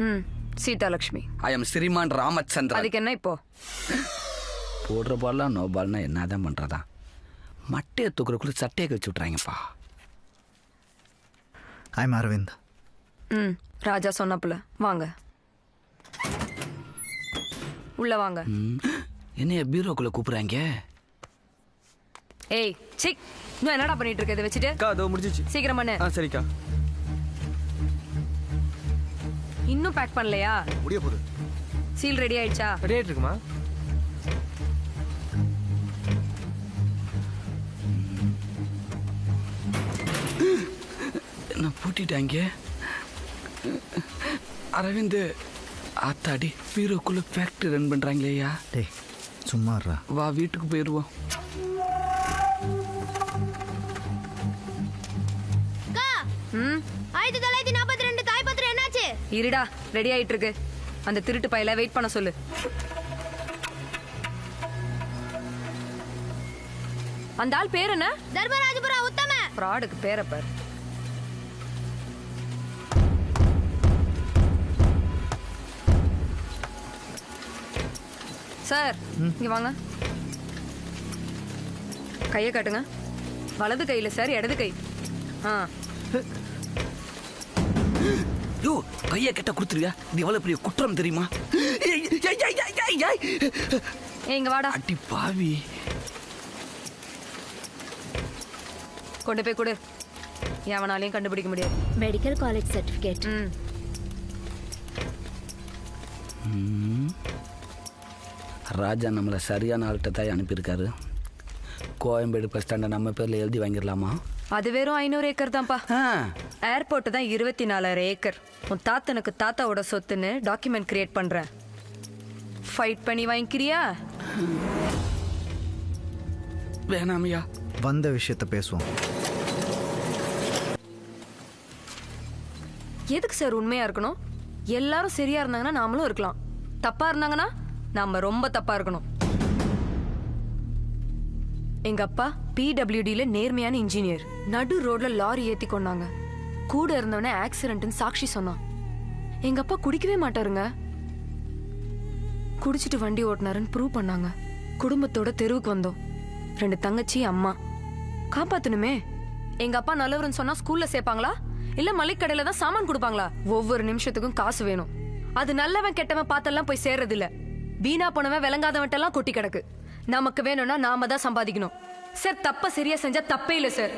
ம் Seethalakshmi. I am ஸ்ரீமான் ராமச்சந்திரன். அதுக்கு என்ன இப்போ? போடுற பால்லாம் நோ பால்னா என்னதான் பண்ணுறதா? மட்டையை தூக்குறக்குள்ள சட்டையை கழிச்சு விட்றாங்கப்பா. ஐம் அரவிந்த். ம் ராஜா சொன்னப்புல வாங்க உள்ள வாங்க. என்னைய பீரோக்குள்ள கூப்பிடுறாங்க. ஏய் சிக், இன்னும் என்னடா பண்ணிட்டு இருக்க? இதை வச்சுட்டு அதோ முடிஞ்சிச்சு. சீக்கிரம் பண்ணு. சரிக்கா. இன்னும் பேக் பண்ணலையா? முடிய போகுது. சீல் ரெடி ஆயிடுச்சா? ரெடி ஆயிட்டு இருக்குமா? என்ன பூட்டிட்டாங்க? அரவிந்த் ஆத்தாடி பீரோக்குள்ள ஃபேக்டரி ரன் பண்றாங்களேயா? டேய் சும்மாறா. வா வீட்டுக்கு போயிடுவோம். ம் 1942 தாய்பத்திரம் என்னாச்சு? இருடா, ரெடி ஆயிட்டு இருக்கு. அந்த திருட்டு பையல வெயிட் பண்ண சொல்லு. அந்த ஆள் பேர் என்ன? தர்மராஜபுரா உத்தம. ஃப்ராடுக்கு பேரை பாரு. சார் இங்க வாங்க. கையை காட்டுங்க. வலது கையில சார், இடது கை. ஆ யோ கையை கிட்ட கொடுத்துருவியா? இது எவ்வளவு பெரிய குற்றம் தெரியுமா? இங்க வாடா. அடி பாவி. கொண்டு போய் கொடு. எவனாலையும் கண்டுபிடிக்க முடியாது. Medical college certificate. ராஜா நம்மளை சரியான ஆள்கிட்ட தான் அனுப்பியிருக்காரு. கோயம்பேடு பஸ் ஸ்டாண்டை நம்ம பேரில் எழுதி வாங்கிடலாமா? அது வெறும் 500 ஏக்கர் தான்ப்பா. ஏர்போர்ட் தான் 24,000 ஏக்கர். உன் தாத்தனுக்கு தாத்தாவோட சொத்துன்னு டாக்குமெண்ட் கிரியேட் பண்றேன். ஃபைட் பண்ணி வாங்கிக்கிறியா? வேணாமையா. வந்த விஷயத்த பேசுவோம். எதுக்கு சார் உண்மையா இருக்கணும்? எல்லாரும் சரியா இருந்தாங்கன்னா நாமளும் இருக்கலாம். தப்பா இருந்தாங்கன்னா நாம ரொம்ப தப்பா இருக்கணும். எங்க அப்பா PWDல நேர்மையான இன்ஜினியர். நடு ரோட்ல லாரி ஏத்தி கொண்டாங்க. கூட இருந்தவன ஆக்சிடென்ட்னு சாட்சி சொன்னான். எங்க அப்பா குடிக்கவே மாட்டாருங்க. குடிச்சிட்டு வண்டி ஓட்டினாருன்னு ப்ரூவ் பண்ணாங்க. குடும்பத்தோட தெருவுக்கு வந்தோம். 2 தங்கச்சி, அம்மா. காப்பாத்தணுமே. எங்க அப்பா நல்லவருன்னு சொன்னா ஸ்கூல்ல சேர்ப்பாங்களா இல்ல மளிகை தான் சாமான் கொடுப்பாங்களா? ஒவ்வொரு நிமிஷத்துக்கும் காசு வேணும். அது நல்லவன் கெட்டவன் பார்த்தெல்லாம் போய் சேர்றது இல்ல. வீணா போனவன் விளங்காதவன்ட்டெல்லாம் கொட்டி கிடக்கு. நமக்கு வேணும்னா நாம தான் சம்பாதிக்கணும். சார் தப்ப சரியா செஞ்சா தப்பே இல்லை சார்.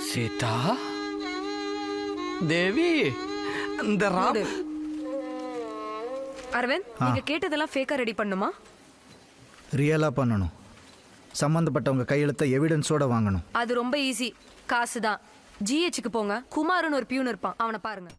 சீதா தேவி, இந்த அரவிந்த், நீங்க கேட்டதெல்லாம் ஃபேக்கா ரெடி பண்ணுமா? ரியலா பண்ணணும். சம்பந்தப்பட்டவங்க கையெழுத்த எவிடன்ஸோட வாங்கணும். அது ரொம்ப ஈஸி. காசு தான். GHக்கு போங்க. குமார்னு ஒரு பியூன் இருப்பான், அவனை பாருங்க.